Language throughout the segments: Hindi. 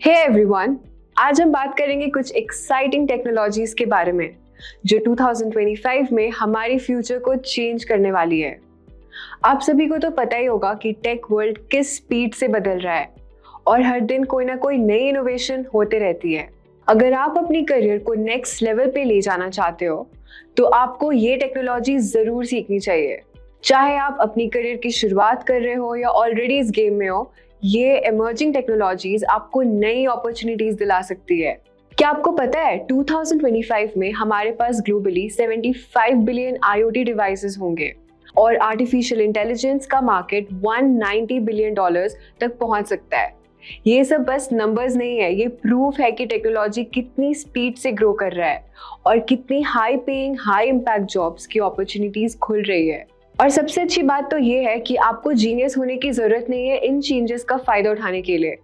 हे एवरीवन, आज हम बात करेंगे कुछ एक्साइटिंग टेक्नोलॉजीज के बारे में जो 2025 में हमारी फ्यूचर को चेंज करने वाली है। आप सभी को तो पता ही होगा कि टेक वर्ल्ड किस स्पीड से बदल रहा है और हर दिन कोई ना कोई नई इनोवेशन होते रहती है। अगर आप अपनी करियर को नेक्स्ट लेवल पे ले जाना चाहते हो तो आपको ये टेक्नोलॉजी जरूर सीखनी चाहिए। चाहे आप अपनी करियर की शुरुआत कर रहे हो या ऑलरेडी इस गेम में हो, ये इमर्जिंग टेक्नोलॉजीज आपको नई अपॉर्चुनिटीज दिला सकती है। क्या आपको पता है 2025 में हमारे पास ग्लोबली 75 बिलियन IoT डिवाइसेस होंगे और आर्टिफिशियल इंटेलिजेंस का मार्केट 190 बिलियन डॉलर्स तक पहुंच सकता है। ये सब बस नंबर्स नहीं है, ये प्रूफ है कि टेक्नोलॉजी कितनी स्पीड से ग्रो कर रहा है और कितनी high paying high impact jobs की अपॉर्चुनिटीज खुल रही है। और सबसे अच्छी बात तो ये है कि आपको जीनियस होने की जरूरत नहीं है इन चेंजेस का फायदा उठाने के लिए।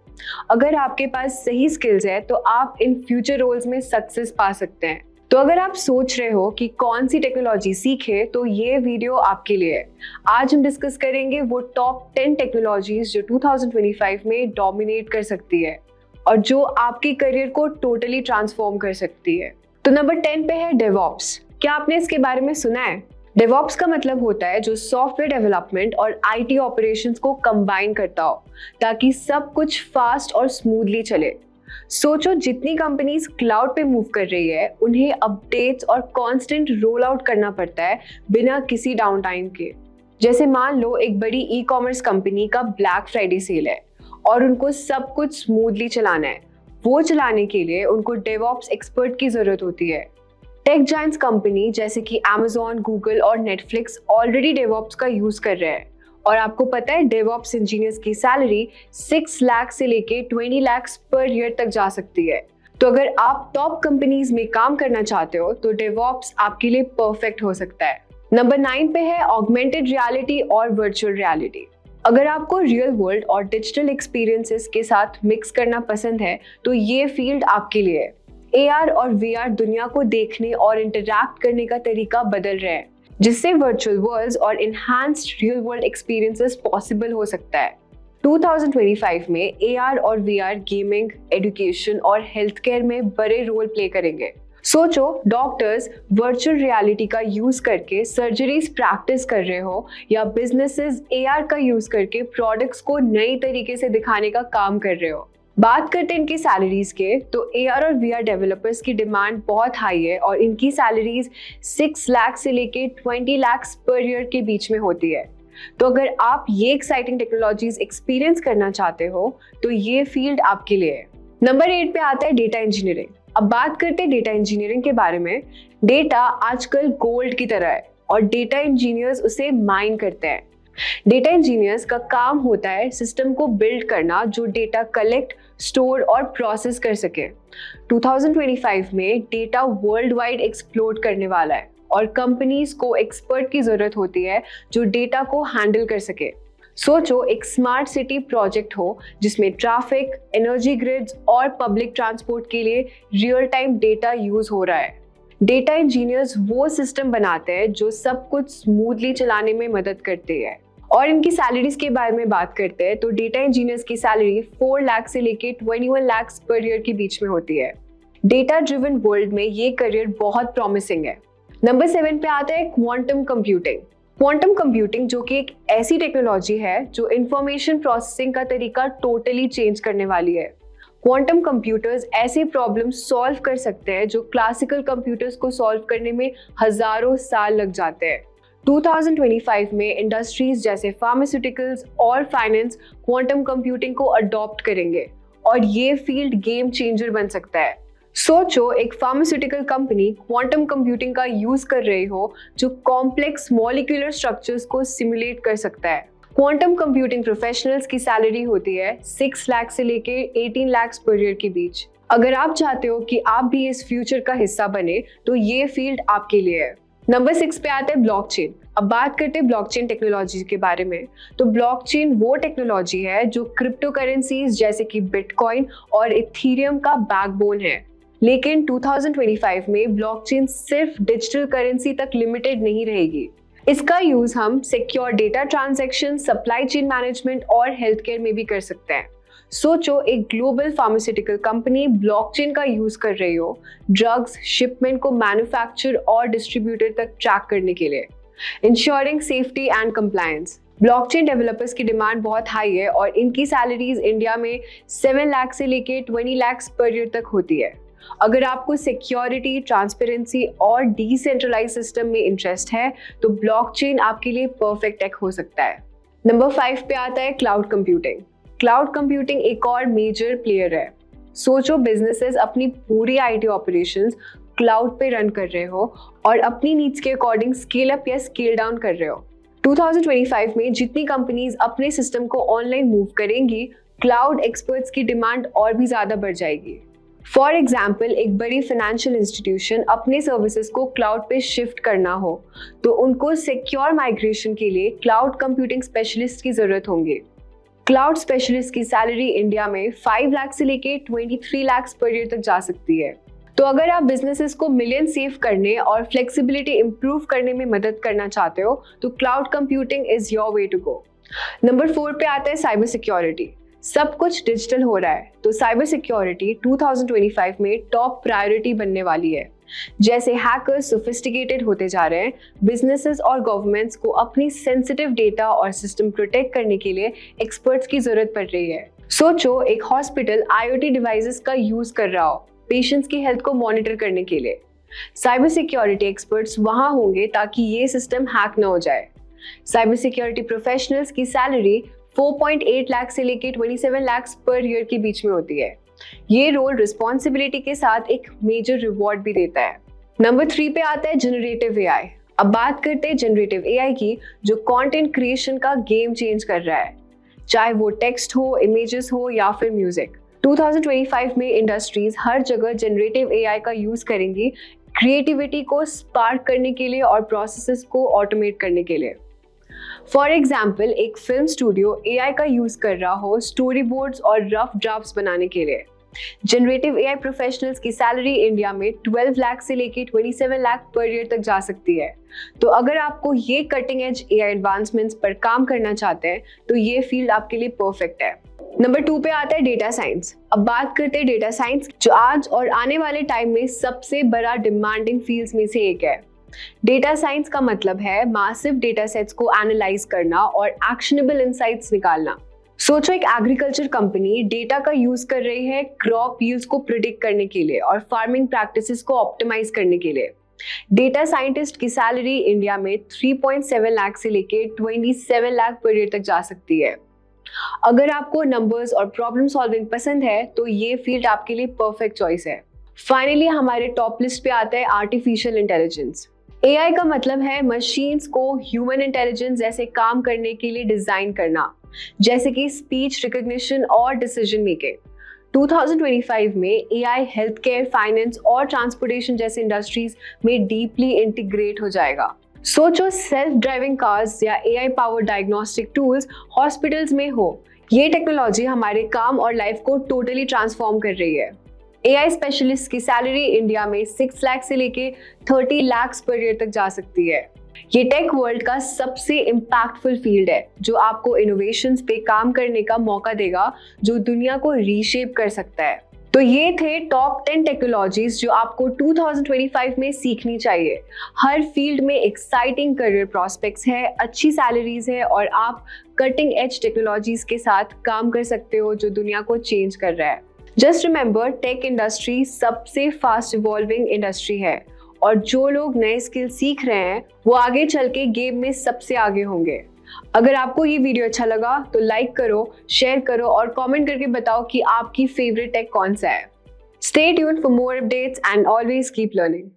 अगर आपके पास सही स्किल्स है तो आप इन फ्यूचर रोल्स में सक्सेस पा सकते हैं। तो अगर आप सोच रहे हो कि कौन सी टेक्नोलॉजी सीखे तो ये वीडियो आपके लिए है। आज हम डिस्कस करेंगे वो टॉप 10 टेक्नोलॉजीज जो 2025 में डोमिनेट कर सकती है और जो आपके करियर को टोटली ट्रांसफॉर्म कर सकती है। तो नंबर 10 पे है डेवऑप्स। क्या आपने इसके बारे में सुना है? डेवऑप्स का मतलब होता है जो सॉफ्टवेयर डेवलपमेंट और IT ऑपरेशंस को कंबाइन करता हो ताकि सब कुछ फास्ट और स्मूथली चले। सोचो, जितनी कंपनीज क्लाउड पे मूव कर रही है उन्हें अपडेट्स और कांस्टेंट रोल आउट करना पड़ता है बिना किसी डाउन टाइम के। जैसे मान लो एक बड़ी ई-कॉमर्स कंपनी का ब्लैक फ्राइडे सेल है और उनको सब कुछ स्मूथली चलाना है। वो चलाने के लिए उनको डेवऑप्स एक्सपर्ट की जरूरत होती है। टेक जायंट्स कंपनी जैसे कि Amazon, गूगल और नेटफ्लिक्स ऑलरेडी डेवऑप्स का यूज कर रहे हैं और आपको पता है डेवऑप्स इंजीनियर्स की सैलरी 6 लाख से लेके 20 लाख पर ईयर तक जा सकती है। तो अगर आप टॉप कंपनीज में काम करना चाहते हो तो डेवऑप्स आपके लिए परफेक्ट हो सकता है। नंबर 9 पे है ऑगमेंटेड रियलिटी और वर्चुअल रियलिटी। अगर आपको रियल वर्ल्ड और डिजिटल एक्सपीरियंसेस के साथ मिक्स करना पसंद है तो ये फील्ड आपके लिए है। AR और VR दुनिया को देखने और इंटरैक्ट करने का तरीका बदल रहे हैं, जिससे वर्चुअल वर्ल्ड्स और enhanced real world experiences possible हो सकता है। 2025 में AR और VR गेमिंग, एजुकेशन और हेल्थ केयर में बड़े रोल प्ले करेंगे। सोचो, डॉक्टर्स वर्चुअल रियलिटी का यूज करके सर्जरीज प्रैक्टिस कर रहे हो या बिजनेसेस AR का यूज करके प्रोडक्ट्स को नई तरीके से दिखाने का काम कर रहे हो। बात करते हैं इनकी सैलरीज के, तो AR और VR डेवलपर्स की डिमांड बहुत हाई है और इनकी सैलरीज 6 लाख से लेके 20 लाख पर ईयर के बीच में होती है। तो अगर आप ये एक्साइटिंग टेक्नोलॉजीज एक्सपीरियंस करना चाहते हो तो ये फील्ड आपके लिए है। नंबर 8 पे आता है डेटा इंजीनियरिंग। अब बात करते हैं डेटा इंजीनियरिंग के बारे में। डेटा आजकल गोल्ड की तरह है और डेटा इंजीनियर्स उसे माइन करते हैं। डेटा इंजीनियर्स का काम होता है सिस्टम को बिल्ड करना जो डेटा कलेक्ट, स्टोर और प्रोसेस कर सके। 2025 में डेटा वर्ल्ड वाइड एक्सप्लोड करने वाला है और कंपनीज को एक्सपर्ट की जरूरत होती है जो डेटा को हैंडल कर सके। सोचो, एक स्मार्ट सिटी प्रोजेक्ट हो जिसमें ट्रैफिक, एनर्जी ग्रिड्स और पब्लिक ट्रांसपोर्ट के लिए रियल टाइम डेटा यूज हो रहा है। डेटा इंजीनियर्स वो सिस्टम बनाते हैं जो सब कुछ स्मूथली चलाने में मदद करते हैं। और इनकी सैलरीज के बारे में बात करते हैं तो डेटा इंजीनियर्स की सैलरी 4 लाख से लेके 21 लाख पर ईयर के बीच में होती है। डेटा ड्रिवन वर्ल्ड में ये करियर बहुत प्रॉमिसिंग है। नंबर 7 पे आता है क्वांटम कंप्यूटिंग। क्वांटम कंप्यूटिंग जो कि एक ऐसी टेक्नोलॉजी है जो इंफॉर्मेशन प्रोसेसिंग का तरीका टोटली चेंज करने वाली है। क्वांटम कंप्यूटर्स ऐसे प्रॉब्लम सॉल्व कर सकते हैं जो क्लासिकल कंप्यूटर्स को सॉल्व करने में हजारों साल लग जाते हैं। 2025 में इंडस्ट्रीज जैसे फार्मास्यूटिकल्स और फाइनेंस क्वांटम कंप्यूटिंग को अडॉप्ट करेंगे और ये फील्ड गेम चेंजर बन सकता है। सोचो, एक फार्मास्यूटिकल कंपनी क्वांटम कंप्यूटिंग का यूज कर रही हो जो कॉम्प्लेक्स मॉलिक्यूलर स्ट्रक्चर्स को सिमुलेट कर सकता है। क्वांटम कंप्यूटिंग प्रोफेशनल्स की सैलरी होती है 6 लाख से लेके 18 लाख पर ईयर के बीच। अगर आप चाहते हो कि आप भी इस फ्यूचर का हिस्सा बने तो ये फील्ड आपके लिए है। नंबर 6 पे आता है ब्लॉकचेन। अब बात करते हैं ब्लॉकचेन टेक्नोलॉजी के बारे में। तो ब्लॉकचेन वो टेक्नोलॉजी है जो क्रिप्टो करेंसीज जैसे कि बिटकॉइन और इथेरियम का बैकबोन है। लेकिन 2025 में ब्लॉकचेन सिर्फ डिजिटल करेंसी तक लिमिटेड नहीं रहेगी। इसका यूज हम secure data transaction, supply chain management और हेल्थ केयर में भी कर सकते हैं। सोचो एक ग्लोबल फार्मास्यूटिकल कंपनी ब्लॉकचेन का यूज कर रही हो ड्रग्स शिपमेंट को मैन्युफैक्चर और डिस्ट्रीब्यूटर तक ट्रैक करने के लिए, ensuring safety and compliance. Blockchain developers की डिमांड बहुत हाई है और इनकी सैलरीज इंडिया में 7 लाख से लेके 20 लाख पर ईयर तक होती है। अगर आपको सिक्योरिटी, ट्रांसपेरेंसी और डिसेंट्रलाइज सिस्टम में इंटरेस्ट है तो ब्लॉकचेन आपके लिए परफेक्ट टेक हो सकता है। नंबर 5 पे आता है क्लाउड कंप्यूटिंग। क्लाउड कंप्यूटिंग एक और मेजर प्लेयर है। सोचो बिजनेसेस अपनी पूरी आईटी ऑपरेशंस क्लाउड पे रन कर रहे हो और अपनी नीड्स के अकॉर्डिंग स्केल अप या स्केल डाउन कर रहे हो। 2025 में जितनी कंपनीज अपने सिस्टम को ऑनलाइन मूव करेंगी, क्लाउड एक्सपर्ट्स की डिमांड और भी ज्यादा बढ़ जाएगी। फॉर एग्जाम्पल, एक बड़ी फाइनेंशियल इंस्टीट्यूशन अपने सर्विसेज को क्लाउड पे शिफ्ट करना हो तो उनको सिक्योर माइग्रेशन के लिए क्लाउड कंप्यूटिंग स्पेशलिस्ट की जरूरत होंगी। क्लाउड स्पेशलिस्ट की सैलरी इंडिया में 5 लाख से लेके 23 लाख पर ईयर तक जा सकती है। तो अगर आप बिजनेसेस को मिलियन सेव करने और फ्लेक्सिबिलिटी इंप्रूव करने में मदद करना चाहते हो तो cloud computing is your way to go. Number 4 पे आता है साइबर सिक्योरिटी। सब कुछ डिजिटल हो रहा है तो साइबर सिक्योरिटी 2025 में टॉप प्रायोरिटी बनने वाली है। जैसे हैकर्स सोफिस्टिकेटेड होते जा रहे हैं, बिजनेसेस और गवर्नमेंट्स को अपनी सेंसिटिव डेटा और सिस्टम प्रोटेक्ट करने के लिए एक्सपर्ट्स की जरूरत पड़ रही है। सोचो एक हॉस्पिटल आईओटी डिवाइसेस का यूज कर रहा हो पेशेंट्स की हेल्थ को मॉनिटर करने के लिए। साइबर सिक्योरिटी एक्सपर्ट्स वहां होंगे ताकि ये सिस्टम हैक न हो जाए। साइबर सिक्योरिटी प्रोफेशनल्स की सैलरी 4.8 लाख से लेके 27 लाख पर ईयर के बीच में होती है। ये रोल रिस्पॉन्सिबिलिटी के साथ एक मेजर रिवॉर्ड भी देता है। नंबर 3 पे आता है जनरेटिव एआई। अब बात करते हैं जनरेटिव एआई की, जो कंटेंट क्रिएशन का गेम चेंज कर रहा है, चाहे वो टेक्स्ट हो, इमेजेस हो या फिर म्यूजिक। 2025 में इंडस्ट्रीज हर जगह जनरेटिव एआई का यूज करेंगी क्रिएटिविटी को स्पार्क करने के लिए और प्रोसेसेस को ऑटोमेट करने के लिए। फॉर एग्जाम्पल, एक फिल्म स्टूडियो एआई का यूज कर रहा हो स्टोरी बोर्ड्स और रफ ड्राफ्ट्स बनाने के लिए। जनरेटिव एआई प्रोफेशनल्स की सैलरी इंडिया में 12 लाख से लेके 27 लाख पर ईयर तक जा सकती है। तो अगर आपको ये कटिंग एज एआई एडवांसमेंट्स पर काम करना चाहते हैं तो ये फील्ड आपके लिए परफेक्ट है। नंबर 2 पे आता है डेटा साइंस। अब बात करते हैं डेटा साइंस, जो आज और आने वाले टाइम में सबसे बड़ा डिमांडिंग फील्ड्स में से एक है। डेटा साइंस का मतलब है मैसिव डेटा सेट्स को एनालाइज करना और एक्शनेबल इंसाइट्स निकालना। सोचो एक एग्रीकल्चर कंपनी डेटा का यूज कर रही है क्रॉप यील्ड्स को प्रिडिक्ट करने के लिए और फार्मिंग प्रैक्टिसेस को ऑप्टिमाइज करने के लिए। डेटा साइंटिस्ट की सैलरी इंडिया में 3.7 लाख से लेके 27 लाख पर ईयर तक जा सकती है। अगर आपको नंबर्स और प्रॉब्लम सॉल्विंग पसंद है तो ये फील्ड आपके लिए परफेक्ट चॉइस है। फाइनली हमारे टॉप लिस्ट पे आता है आर्टिफिशियल इंटेलिजेंस। एआई का मतलब है मशीन्स को ह्यूमन इंटेलिजेंस जैसे काम करने के लिए डिजाइन करना, जैसे कि स्पीच रिकॉग्निशन और डिसीजन मेकिंग। 2025 में एआई हेल्थ केयर, फाइनेंस और ट्रांसपोर्टेशन जैसे इंडस्ट्रीज में डीपली इंटीग्रेट हो जाएगा। सोचो सेल्फ ड्राइविंग कार्स या AI power diagnostic tools hospitals में हो। ये टेक्नोलॉजी हमारे काम और लाइफ को टोटली ट्रांसफॉर्म कर रही है। एआई स्पेशलिस्ट की सैलरी इंडिया में 6 लाख से लेके 30 लाख पर ईयर तक जा सकती है। ये टेक वर्ल्ड का सबसे इम्पैक्टफुल फील्ड है जो आपको इनोवेशंस पे काम करने का मौका देगा, जो दुनिया को रीशेप कर सकता है। तो ये थे टॉप 10 टेक्नोलॉजीज जो आपको 2025 में सीखनी चाहिए। हर फील्ड में एक्साइटिंग करियर प्रोस्पेक्ट्स है, अच्छी सैलरीज है और आप कटिंग एज टेक्नोलॉजीज के साथ काम कर सकते हो जो दुनिया को चेंज कर रहा है। जस्ट रिमेंबर, टेक इंडस्ट्री सबसे फास्ट इवॉल्विंग इंडस्ट्री है और जो लोग नए स्किल सीख रहे हैं वो आगे चल के गेम में सबसे आगे होंगे। अगर आपको ये वीडियो अच्छा लगा तो लाइक करो, शेयर करो और कमेंट करके बताओ कि आपकी फेवरेट टेक कौन सा है। Stay tuned for more updates and always keep learning.